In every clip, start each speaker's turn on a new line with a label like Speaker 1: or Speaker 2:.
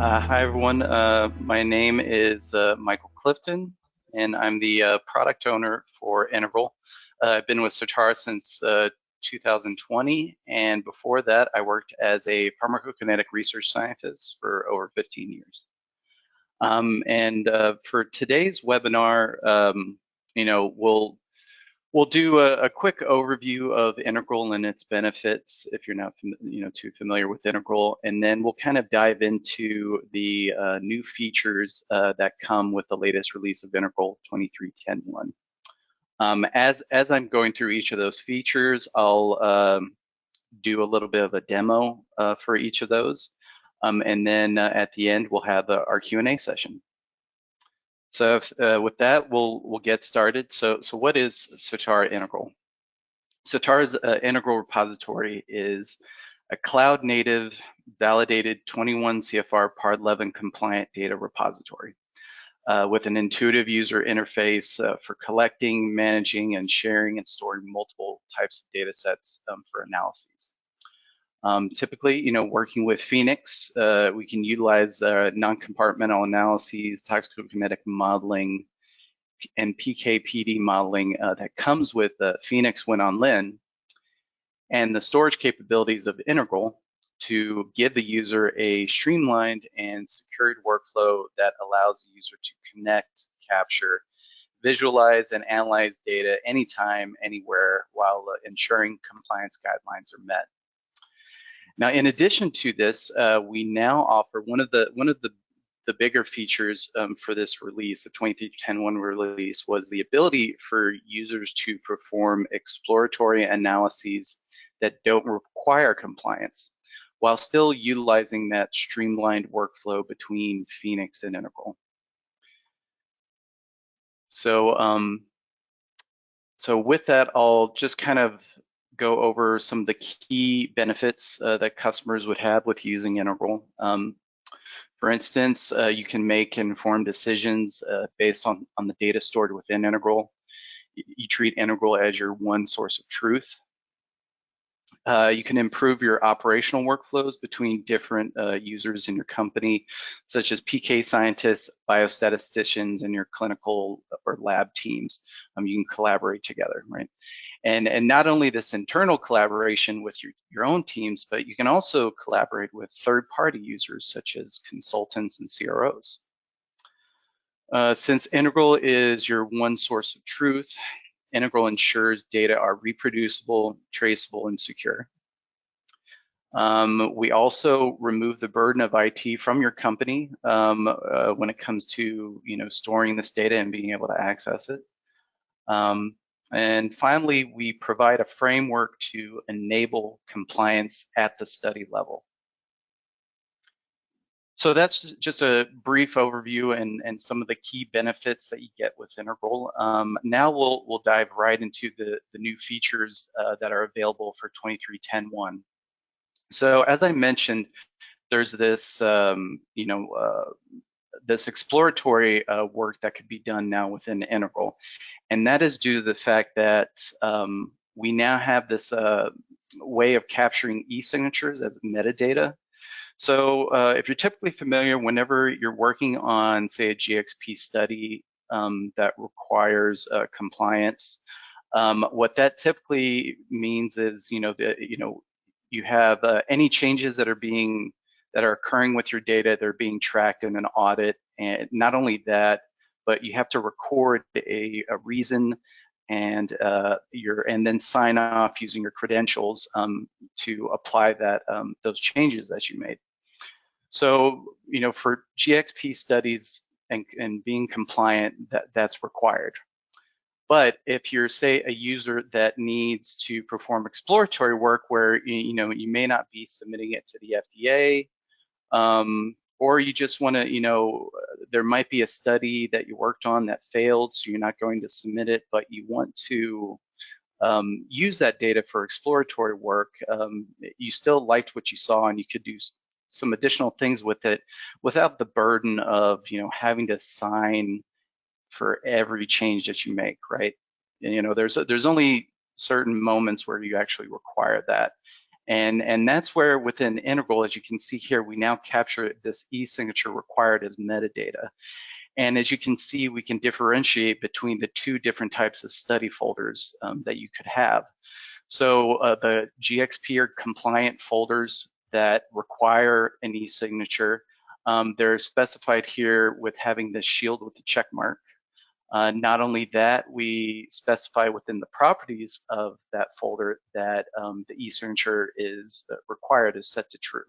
Speaker 1: Hi, everyone. My name is Michael Clifton, and I'm the product owner for Integral. I've been with Certara since 2020, and before that, I worked as a pharmacokinetic research scientist for over 15 years. For today's webinar, we'll do a quick overview of Integral and its benefits if you're not too familiar with Integral, and then we'll kind of dive into the new features that come with the latest release of Integral 23.10.1. As I'm going through each of those features, I'll do a little bit of a demo for each of those, and then at the end we'll have our Q&A session. So with that, we'll get started. So what is Certara Integral? Certara's Integral repository is a cloud-native, validated 21 CFR Part 11 compliant data repository with an intuitive user interface for collecting, managing, and sharing and storing multiple types of data sets for analyses. Typically, working with Phoenix, we can utilize non-compartmental analyses, toxicokinetic modeling, and PK/PD modeling that comes with Phoenix when on LIN, and the storage capabilities of Integral to give the user a streamlined and secured workflow that allows the user to connect, capture, visualize, and analyze data anytime, anywhere, while ensuring compliance guidelines are met. Now, in addition to this, we now offer one of the bigger features for this release, the 23.10.1 release, was the ability for users to perform exploratory analyses that don't require compliance, while still utilizing that streamlined workflow between Phoenix and Integral. So with that, I'll just kind of go over some of the key benefits that customers would have with using Integral. For instance, you can make informed decisions based on the data stored within Integral. You treat Integral as your one source of truth. You can improve your operational workflows between different users in your company, such as PK scientists, biostatisticians, and your clinical or lab teams. You can collaborate together, right? And not only this internal collaboration with your own teams, but you can also collaborate with third-party users such as consultants and CROs. Since Integral is your one source of truth, Integral ensures data are reproducible, traceable, and secure. We also remove the burden of IT from your company when it comes to storing this data and being able to access it. And finally, we provide a framework to enable compliance at the study level. So that's just a brief overview and some of the key benefits that you get with Integral. Now we'll dive right into the new features that are available for 23.10.1. So as I mentioned, there's this this exploratory work that could be done now within Integral. And that is due to the fact that we now have this way of capturing e-signatures as metadata. So if you're typically familiar, whenever you're working on, say, a GXP study that requires compliance, what that typically means is, you have any changes that are occurring with your data, they're being tracked in an audit, and not only that, but you have to record a reason and then sign off using your credentials to apply those changes that you made. So for GXP studies and being compliant, that's required. But if you're, say, a user that needs to perform exploratory work where you may not be submitting it to the FDA, or you just want to, there might be a study that you worked on that failed, so you're not going to submit it, but you want to use that data for exploratory work, you still liked what you saw and you could do some additional things with it without the burden of having to sign for every change that you make, right? And, there's only certain moments where you actually require that. And that's where within Integral, as you can see here, we now capture this e-signature required as metadata. And as you can see, we can differentiate between the two different types of study folders that you could have. So the GXP or compliant folders that require an e-signature, they're specified here with having this shield with the check mark. Not only that, we specify within the properties of that folder that the e-signature is required is set to true.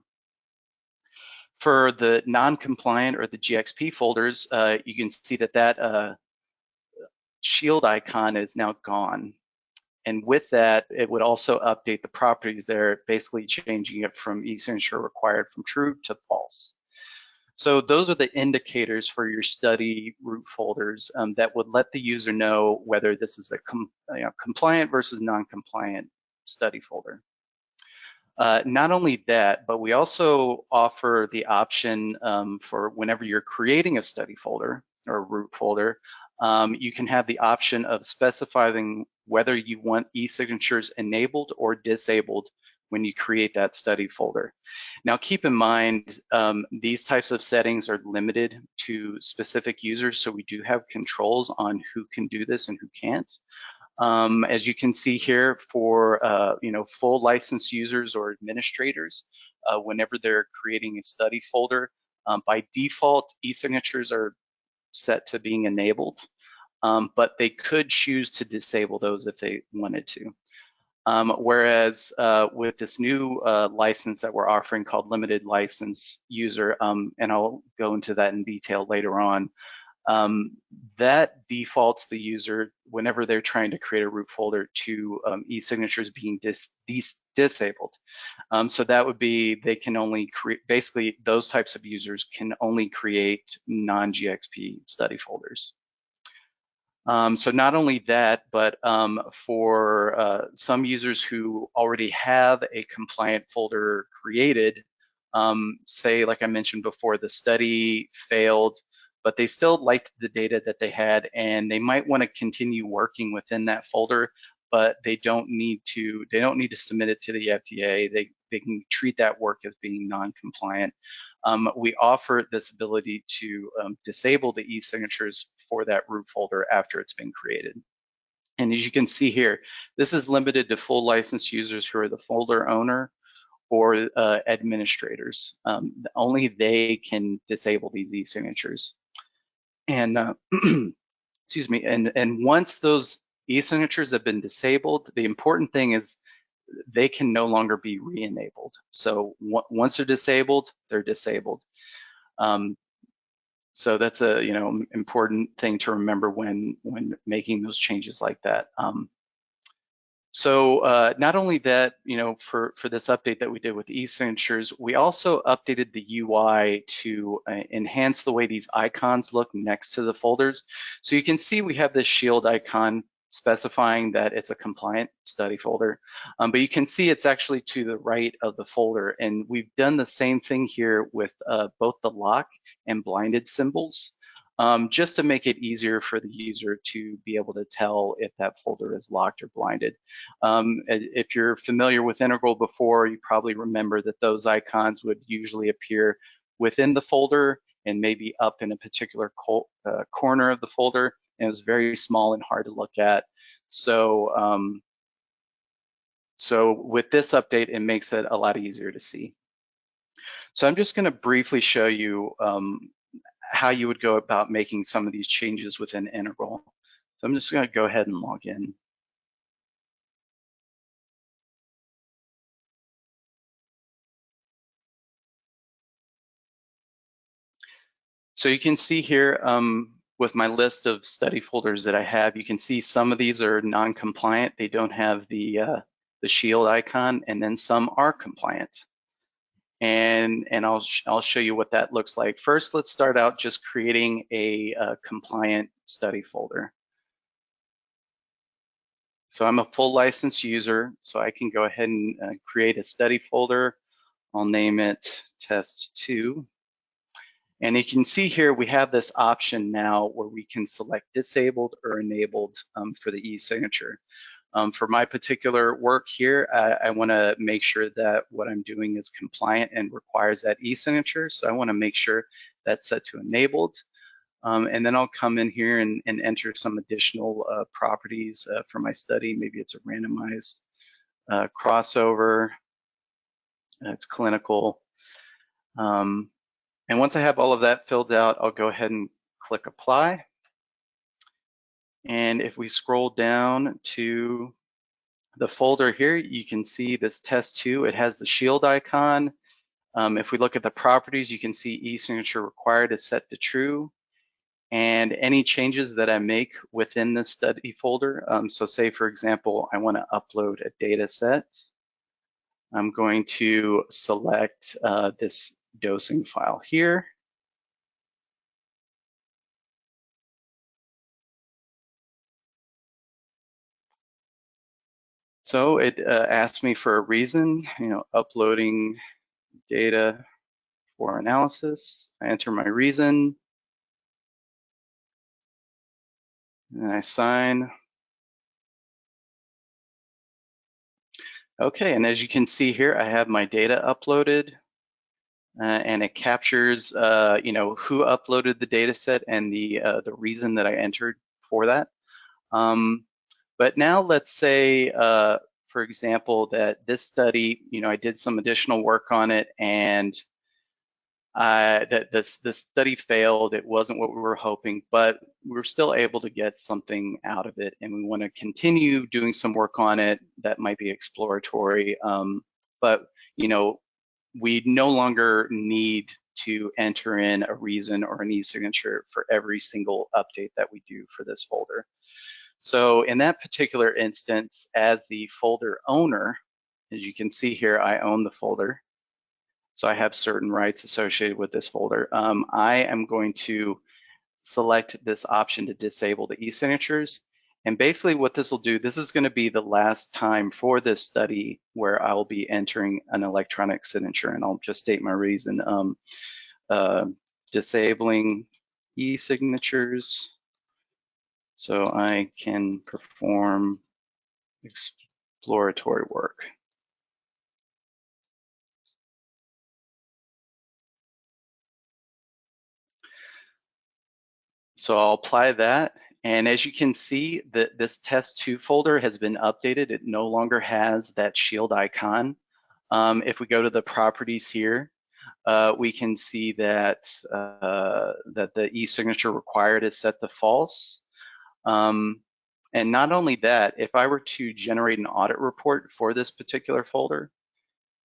Speaker 1: For the non-compliant or the GXP folders, you can see that that shield icon is now gone. And with that, it would also update the properties there, basically changing it from e-signature required from true to false. So those are the indicators for your study root folders that would let the user know whether this is a compliant versus non-compliant study folder. Not only that, but we also offer the option for whenever you're creating a study folder or a root folder, you can have the option of specifying whether you want e-signatures enabled or disabled when you create that study folder. Now keep in mind, these types of settings are limited to specific users, so we do have controls on who can do this and who can't. As you can see here, for full licensed users or administrators, whenever they're creating a study folder, by default, e-signatures are set to being enabled, but they could choose to disable those if they wanted to. Whereas with this new license that we're offering called limited license user, and I'll go into that in detail later on, that defaults the user whenever they're trying to create a root folder to e-signatures being disabled. So that would be, they can only create, basically those types of users can only create non-GXP study folders. So not only that, but for some users who already have a compliant folder created, say, like I mentioned before, the study failed, but they still liked the data that they had, and they might want to continue working within that folder, but they don't need to submit it to the FDA. They can treat that work as being non-compliant. We offer this ability to disable the e-signatures for that root folder after it's been created. And as you can see here, this is limited to full licensed users who are the folder owner or administrators. Only they can disable these e-signatures. And excuse me, and once those e-signatures have been disabled, the important thing is they can no longer be re-enabled. So once they're disabled, they're disabled. So that's a important thing to remember when making those changes like that. So not only that, for this update that we did with e-signatures, we also updated the UI to enhance the way these icons look next to the folders. So you can see we have this shield icon specifying that it's a compliant study folder, but you can see it's actually to the right of the folder. And we've done the same thing here with both the lock and blinded symbols, just to make it easier for the user to be able to tell if that folder is locked or blinded. If you're familiar with Integral before, you probably remember that those icons would usually appear within the folder and maybe up in a particular corner of the folder, and it was very small and hard to look at. So, so with this update, it makes it a lot easier to see. So I'm just going to briefly show you how you would go about making some of these changes within Integral. So I'm just going to go ahead and log in. So you can see here with my list of study folders that I have, you can see some of these are non-compliant. They don't have the shield icon, and then some are compliant. And I'll show you what that looks like. First, let's start out just creating a compliant study folder. So I'm a full license user, so I can go ahead and create a study folder. I'll name it test 2. And you can see here we have this option now where we can select disabled or enabled for the e-signature. For my particular work here, I want to make sure that what I'm doing is compliant and requires that e-signature. So I want to make sure that's set to enabled. And then I'll come in here and enter some additional properties for my study. Maybe it's a randomized crossover. It's clinical. And once I have all of that filled out, I'll go ahead and click apply. And if we scroll down to the folder here, you can see this test 2. It has the shield icon. If we look at the properties, you can see e-signature required is set to true. And any changes that I make within the study folder, so say for example, I want to upload a data set. I'm going to select this dosing file here. So it asked me for a reason, uploading data for analysis. I enter my reason, and I sign. Okay, and as you can see here, I have my data uploaded, and it captures, who uploaded the data set and the reason that I entered for that. But now let's say, for example, that this study, I did some additional work on it, and that the study failed. It wasn't what we were hoping, but we were still able to get something out of it, and we want to continue doing some work on it that might be exploratory. But we no longer need to enter in a reason or an e-signature for every single update that we do for this folder. So in that particular instance, as the folder owner, as you can see here, I own the folder. So I have certain rights associated with this folder. I am going to select this option to disable the e-signatures. And basically what this will do, this is going to be the last time for this study where I will be entering an electronic signature. And I'll just state my reason. Disabling e-signatures so I can perform exploratory work. So I'll apply that. And as you can see, this test 2 folder has been updated. It no longer has that shield icon. If we go to the properties here, we can see that, that the e-signature required is set to false. And not only that, if I were to generate an audit report for this particular folder,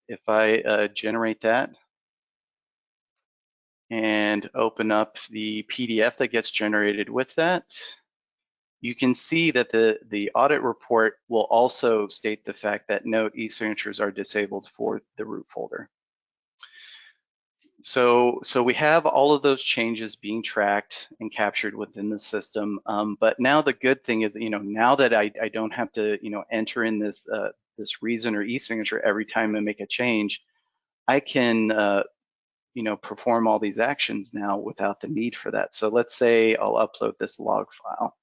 Speaker 1: if I generate that and open up the PDF that gets generated with that, you can see that the audit report will also state the fact that no e-signatures are disabled for the root folder. So we have all of those changes being tracked and captured within the system. But now the good thing is, now that I don't have to, enter in this this reason or e-signature every time I make a change, I can, perform all these actions now without the need for that. So let's say I'll upload this log file.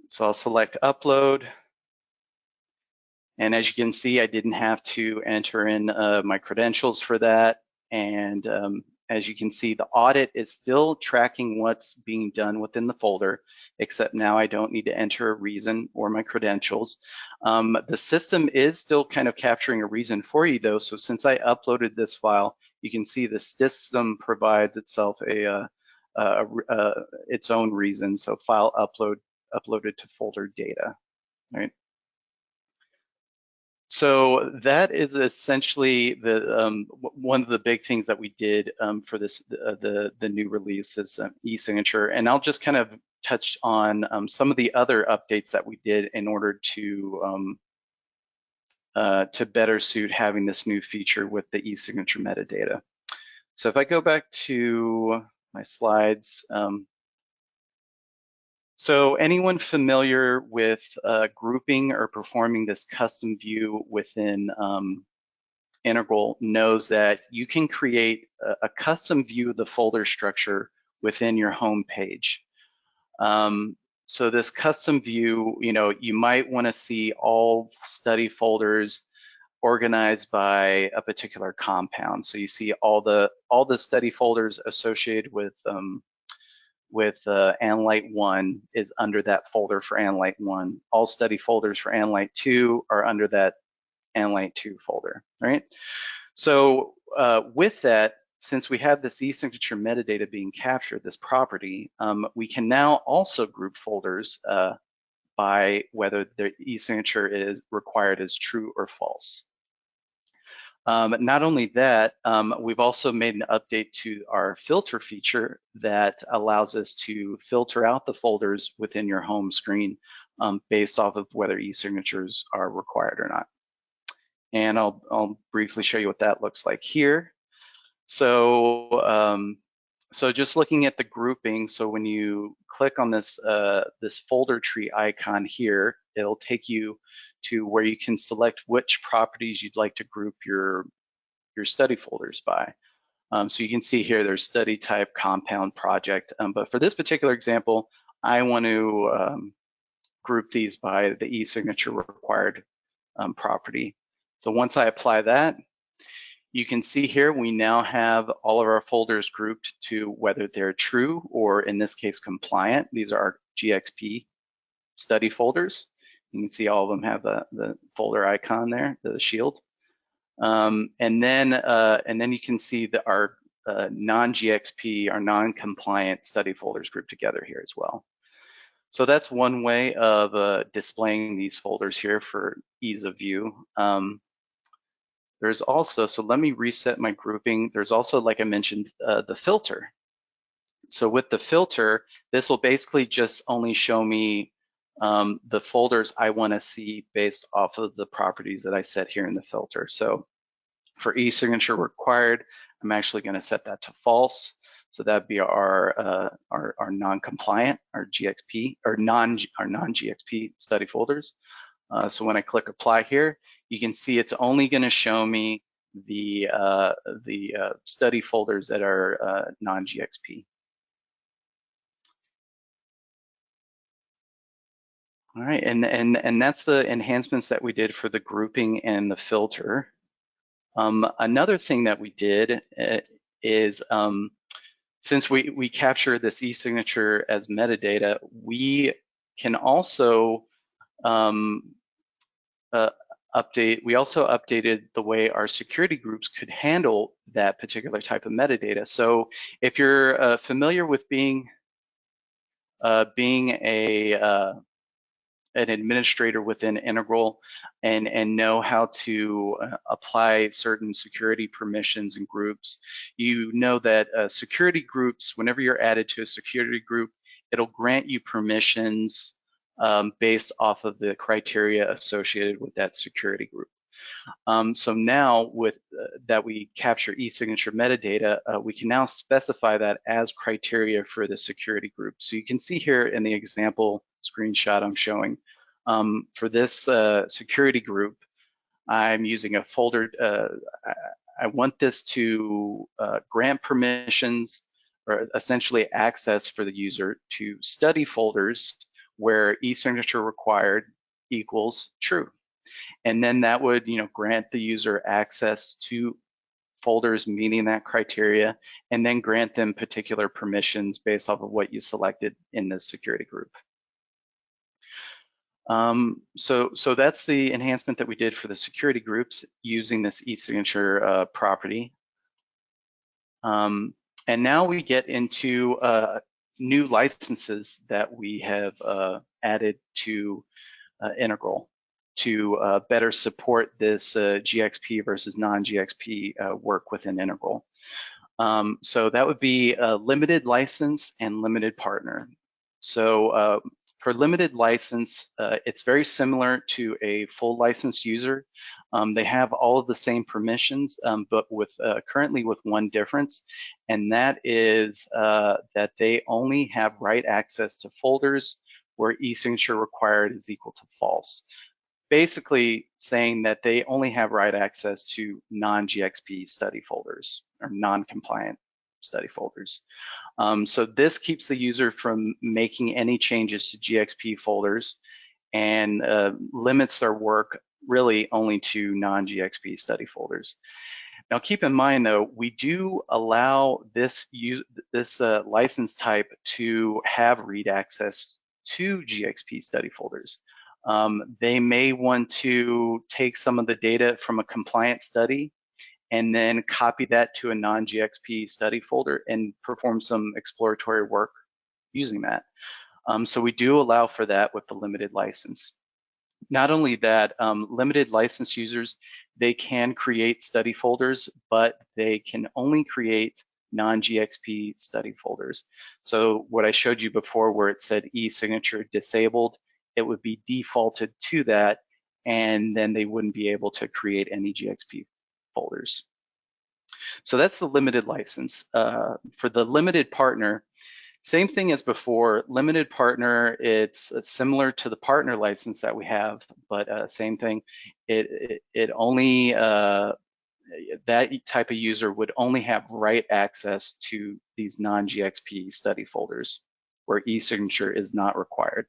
Speaker 1: So I'll select upload. And as you can see, I didn't have to enter in my credentials for that. And as you can see, the audit is still tracking what's being done within the folder, except now I don't need to enter a reason or my credentials. The system is still kind of capturing a reason for you though. So since I uploaded this file, you can see the system provides itself its own reason. So file uploaded to folder data, right? So that is essentially the one of the big things that we did for this the new release is e-signature, and I'll just kind of touch on some of the other updates that we did in order to better suit having this new feature with the e-signature metadata. So if I go back to my slides. So anyone familiar with grouping or performing this custom view within Integral knows that you can create a custom view of the folder structure within your home page. So this custom view, you might want to see all study folders organized by a particular compound. So you see all the study folders associated with analyte 1 is under that folder for analyte 1. All study folders for analyte 2 are under that analyte 2 folder, right? So with that, since we have this e-signature metadata being captured, this property, we can now also group folders by whether the e-signature is required as true or false. Not only that, we've also made an update to our filter feature that allows us to filter out the folders within your home screen based off of whether e-signatures are required or not. And I'll briefly show you what that looks like here. So, so just looking at the grouping, so when you click on this this folder tree icon here, it'll take you to where you can select which properties you'd like to group your study folders by. So you can see here there's study type, compound, project, but for this particular example, I want to group these by the e-signature required property. So once I apply that, you can see here we now have all of our folders grouped to whether they're true or in this case compliant. These are our GXP study folders. You can see all of them have the folder icon there, the shield. And then you can see that our non-GXP, our non-compliant study folders grouped together here as well. So that's one way of displaying these folders here for ease of view. There's also, so let me reset my grouping. There's also, like I mentioned, the filter. So with the filter, this will basically just only show me the folders I want to see based off of the properties that I set here in the filter. So for e-signature required, I'm actually going to set that to false. So that'd be our non-compliant, our GXP, or non-GXP study folders. So when I click apply here, you can see it's only going to show me the study folders that are non-GXP. All right, and that's the enhancements that we did for the grouping and the filter. Another thing that we did is since we capture this e-signature as metadata, we can also we also updated the way our security groups could handle that particular type of metadata. So if you're familiar with being an administrator within Integral and know how to apply certain security permissions and groups, you know that security groups, whenever you're added to a security group, it'll grant you permissions based off of the criteria associated with that security group. So now with that we capture e-signature metadata, we can now specify that as criteria for the security group. So you can see here in the example screenshot I'm showing, for this security group, I'm using a folder, I want this to grant permissions or essentially access for the user to study folders where e-signature required equals true. And then that would, grant the user access to folders meeting that criteria, and then grant them particular permissions based off of what you selected in this security group. So that's the enhancement that we did for the security groups using this e-signature property. And now we get into new licenses that we have added to Integral to better support this GXP versus non-GXP work within Integral. So that would be a limited license and limited partner. So for limited license, it's very similar to a full license user. They have all of the same permissions, but with currently with one difference, and that is that they only have write access to folders where e-signature required is equal to false. Basically saying that they only have write access to non-GXP study folders or non-compliant study folders. So this keeps the user from making any changes to GXP folders and limits their work really only to non-GXP study folders. Now keep in mind though, we do allow this license type to have read access to GXP study folders. They may want to take some of the data from a compliant study and then copy that to a non-GXP study folder and perform some exploratory work using that. So we do allow for that with the limited license. Not only that, limited license users, they can create study folders, but they can only create non-GXP study folders. So what I showed you before where it said e-signature disabled, it would be defaulted to that, and then they wouldn't be able to create any GXP folders. So that's the limited license. For the limited partner, same thing as before, limited partner, it's similar to the partner license that we have, but same thing. It only, that type of user would only have write access to these non-GXP study folders where e-signature is not required.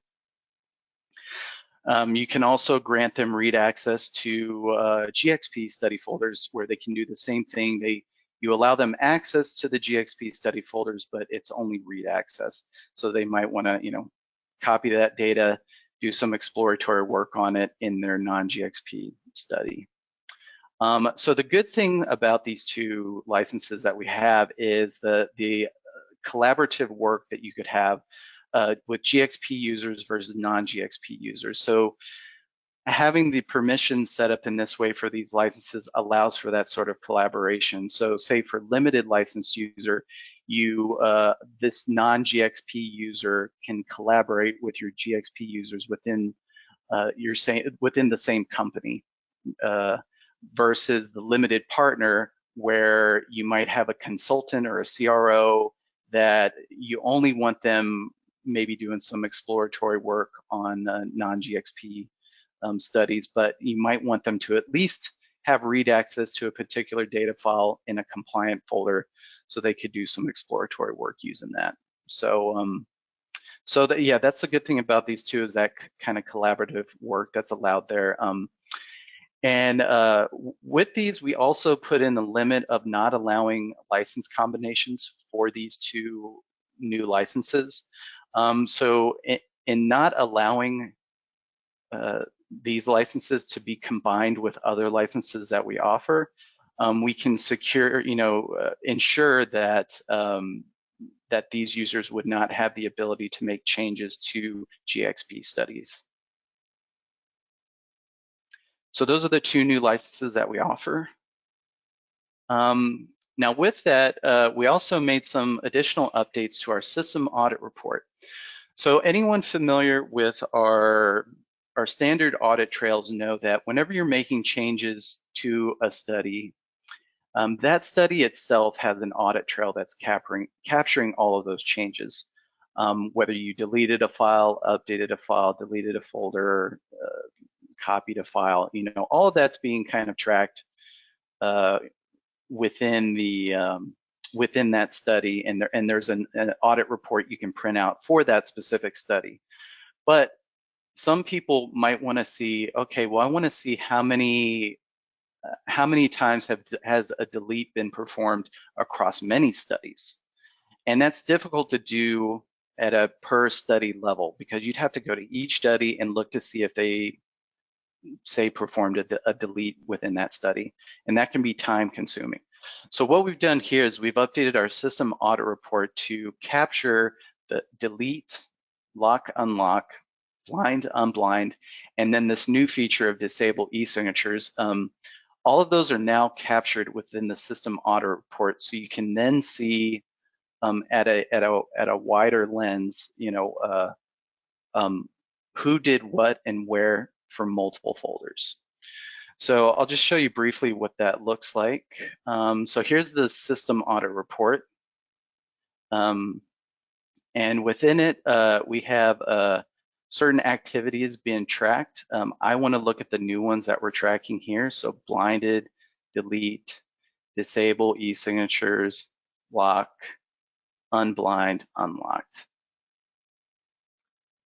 Speaker 1: You can also grant them read access to GXP study folders where they can do the same thing. You allow them access to the GXP study folders, but it's only read access. So they might want to, copy that data, do some exploratory work on it in their non-GXP study. So the good thing about these two licenses that we have is the collaborative work that you could have with GXP users versus non-GXP users. So having the permissions set up in this way for these licenses allows for that sort of collaboration. So say for limited licensed user, this non-GXP user can collaborate with your GXP users within within the same company versus the limited partner where you might have a consultant or a CRO that you only want them maybe doing some exploratory work on non-GXP studies, but you might want them to at least have read access to a particular data file in a compliant folder so they could do some exploratory work using that. So, yeah, that's the good thing about these two is that kind of collaborative work that's allowed there. With these, we also put in the limit of not allowing license combinations for these two new licenses. So in not allowing these licenses to be combined with other licenses that we offer, we can secure, ensure that that these users would not have the ability to make changes to GXP studies. So those are the two new licenses that we offer. Now with that, we also made some additional updates to our system audit report. So anyone familiar with our standard audit trails know that whenever you're making changes to a study, that study itself has an audit trail that's capturing all of those changes. Whether you deleted a file, updated a file, deleted a folder, copied a file, all of that's being kind of tracked within that study, and there's an audit report you can print out for that specific study. But some people might want to see, okay, well, I want to see how many times has a delete been performed across many studies, and that's difficult to do at a per study level because you'd have to go to each study and look to see if they say performed a delete within that study, and that can be time consuming. So what we've done here is we've updated our system audit report to capture the delete, lock, unlock, blind, unblind, and then this new feature of disable e-signatures. All of those are now captured within the system audit report, so you can then see at a wider lens, who did what and where for multiple folders. So I'll just show you briefly what that looks like. So here's the system audit report. And within it, we have certain activities being tracked. I want to look at the new ones that we're tracking here. So blinded, delete, disable e-signatures, lock, unblind, unlocked.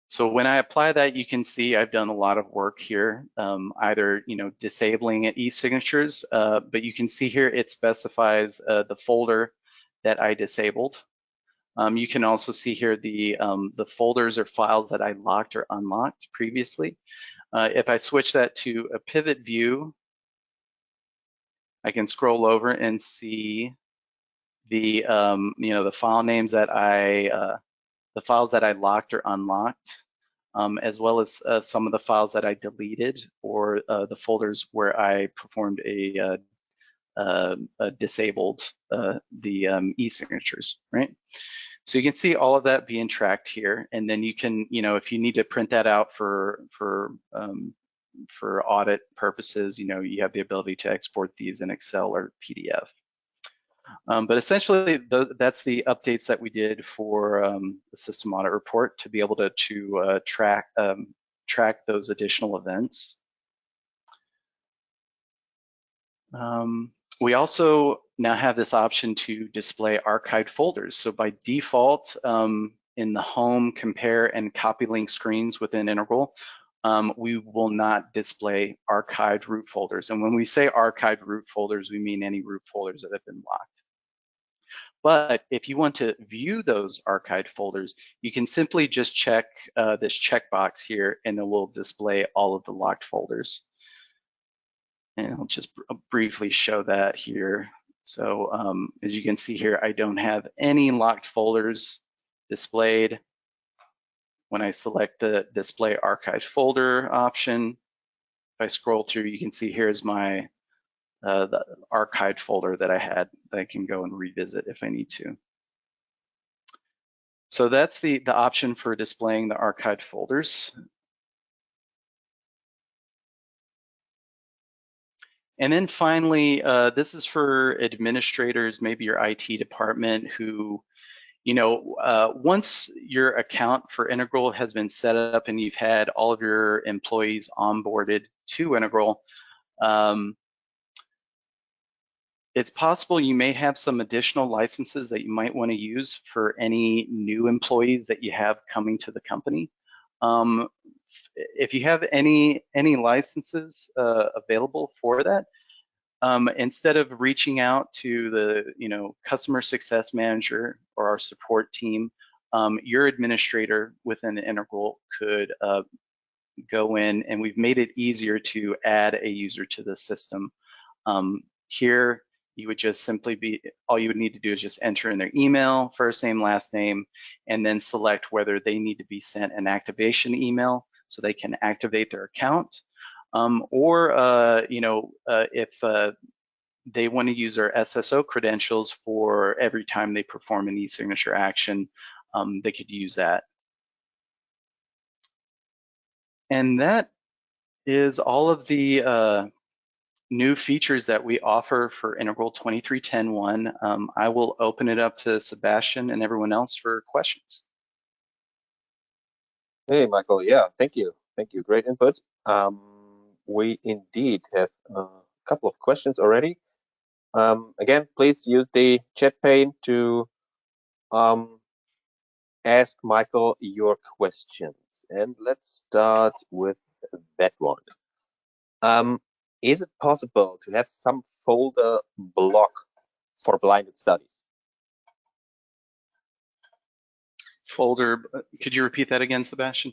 Speaker 1: So when I apply that, you can see I've done a lot of work here, either disabling e-signatures, but you can see here it specifies the folder that I disabled. You can also see here the folders or files that I locked or unlocked previously. If I switch that to a pivot view, I can scroll over and see the the file names that the files that I locked or unlocked, as well as some of the files that I deleted, or the folders where I performed disabled the e-signatures, right? So you can see all of that being tracked here, and then you can, if you need to print that out for audit purposes, you have the ability to export these in Excel or PDF. But essentially, that's the updates that we did for the system audit report to be able to track those additional events. We also now have this option to display archived folders. So by default, in the home, compare, and copy link screens within Integral, we will not display archived root folders. And when we say archived root folders, we mean any root folders that have been locked. But if you want to view those archived folders, you can simply just check this checkbox here, and it will display all of the locked folders. And I'll just briefly show that here. So as you can see here, I don't have any locked folders displayed. When I select the display archived folder option, if I scroll through, you can see here's my the archived folder that I had that I can go and revisit if I need to. So that's the option for displaying the archived folders. And then finally, this is for administrators, maybe your IT department, who, once your account for Integral has been set up and you've had all of your employees onboarded to Integral, it's possible you may have some additional licenses that you might want to use for any new employees that you have coming to the company. If you have any licenses available for that, instead of reaching out to the customer success manager or our support team, your administrator within the Integral could go in, and we've made it easier to add a user to the system. Here, you would just simply all you would need to do is just enter in their email, first name, last name, and then select whether they need to be sent an activation email so they can activate their account, or if they want to use their SSO credentials for every time they perform an e-signature action, they could use that. And that is all of the new features that we offer for Integral 23.10.1. I will open it up to Sebastian and everyone else for questions.
Speaker 2: Hey, Michael. Yeah, thank you. Thank you. Great input. We indeed have a couple of questions already. Again, please use the chat pane to ask Michael your questions. And let's start with that one. Is it possible to have some folder block for blinded studies?
Speaker 1: Folder, could you repeat that again, Sebastian?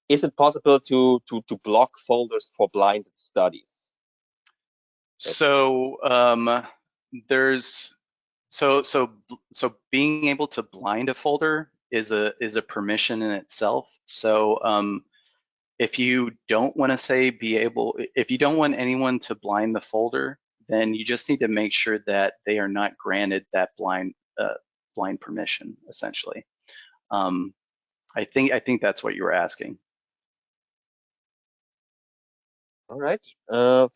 Speaker 2: Is it possible to block folders for blinded studies?
Speaker 1: So so being able to blind a folder is a permission in itself. So if you don't want to if you don't want anyone to blind the folder, then you just need to make sure that they are not granted that blind permission, essentially. I think that's what you were asking.
Speaker 2: All right,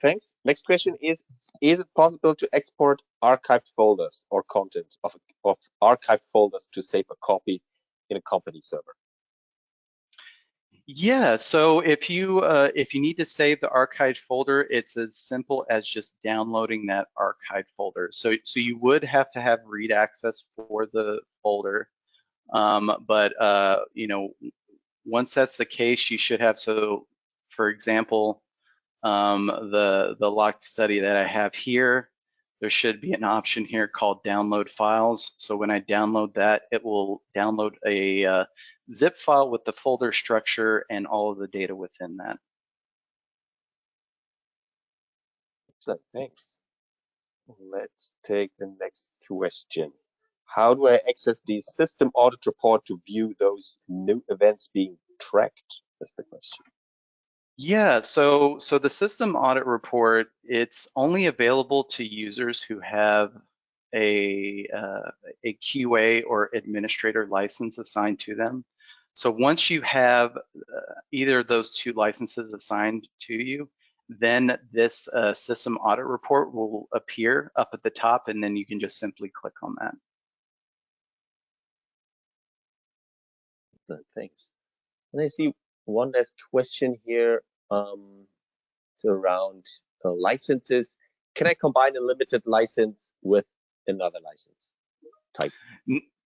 Speaker 2: thanks. Next question is it possible to export archived folders or content of archived folders to save a copy in a company server?
Speaker 1: Yeah, so if you need to save the archived folder, it's as simple as just downloading that archived folder. So you would have to have read access for the folder, but once that's the case, you should have. So, for example, the locked study that I have here, there should be an option here called download files. So when I download that, it will download a zip file with the folder structure and all of the data within that.
Speaker 2: So thanks. Let's take the next question. How do I access the system audit report to view those new events being tracked? That's the question.
Speaker 1: Yeah, so the system audit report, it's only available to users who have a QA or administrator license assigned to them. So once you have either of those two licenses assigned to you, then this system audit report will appear up at the top, and then you can just simply click on that.
Speaker 2: Thanks. And I see one last question here. It's around licenses. Can I combine a limited license with another license type?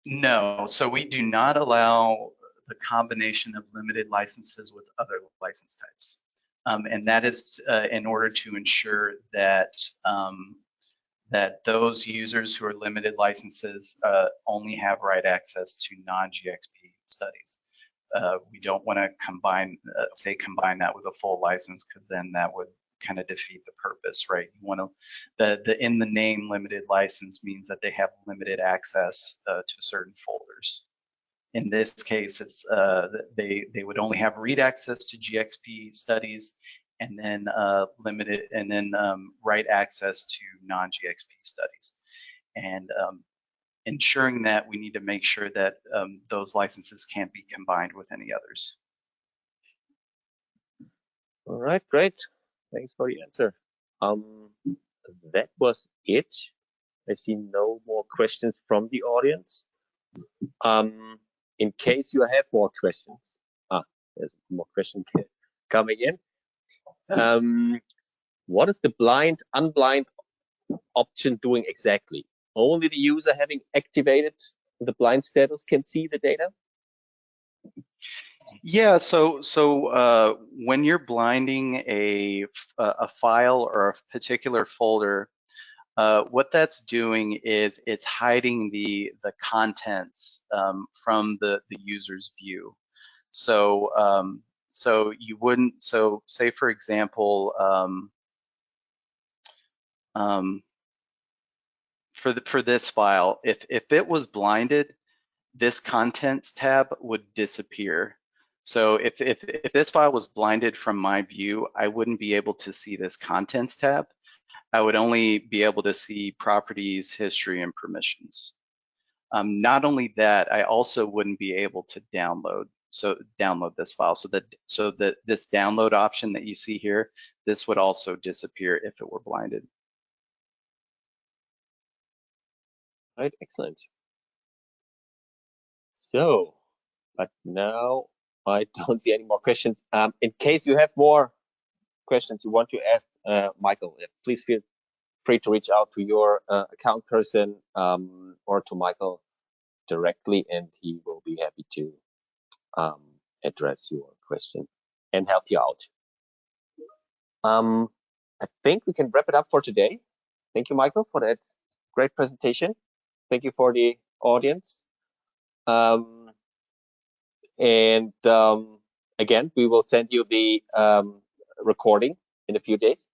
Speaker 1: No, so we do not allow the combination of limited licenses with other license types. And that is in order to ensure that that those users who are limited licenses only have right access to non-GXP studies. We don't want to combine that with a full license, because then that would kind of defeat the purpose, right? You want to, the in the name limited license means that they have limited access to certain folders. In this case, it's they would only have read access to GXP studies, and then write access to non-GXP studies. And ensuring that, we need to make sure that those licenses can't be combined with any others.
Speaker 2: All right, great. Thanks for the answer. That was it. I see no more questions from the audience. In case you have more questions, there's more question coming in. What is the blind, unblind option doing exactly? Only the user having activated the blind status can see the data?
Speaker 1: Yeah, so when you're blinding a file or a particular folder, what that's doing is it's hiding the contents from the user's view. So you wouldn't. So say for example, for this file, if it was blinded, this contents tab would disappear. So if this file was blinded from my view, I wouldn't be able to see this contents tab. I would only be able to see properties, history, and permissions. Not only that, I also wouldn't be able to download this file. So that this download option that you see here, this would also disappear if it were blinded.
Speaker 2: Right, excellent. So, but now I don't see any more questions. In case you have more questions you want to ask Michael, please feel free to reach out to your account person or to Michael directly, and he will be happy to address your question and help you out. I think we can wrap it up for today. Thank you, Michael, for that great presentation. Thank you for the audience. Again, we will send you the recording in a few days.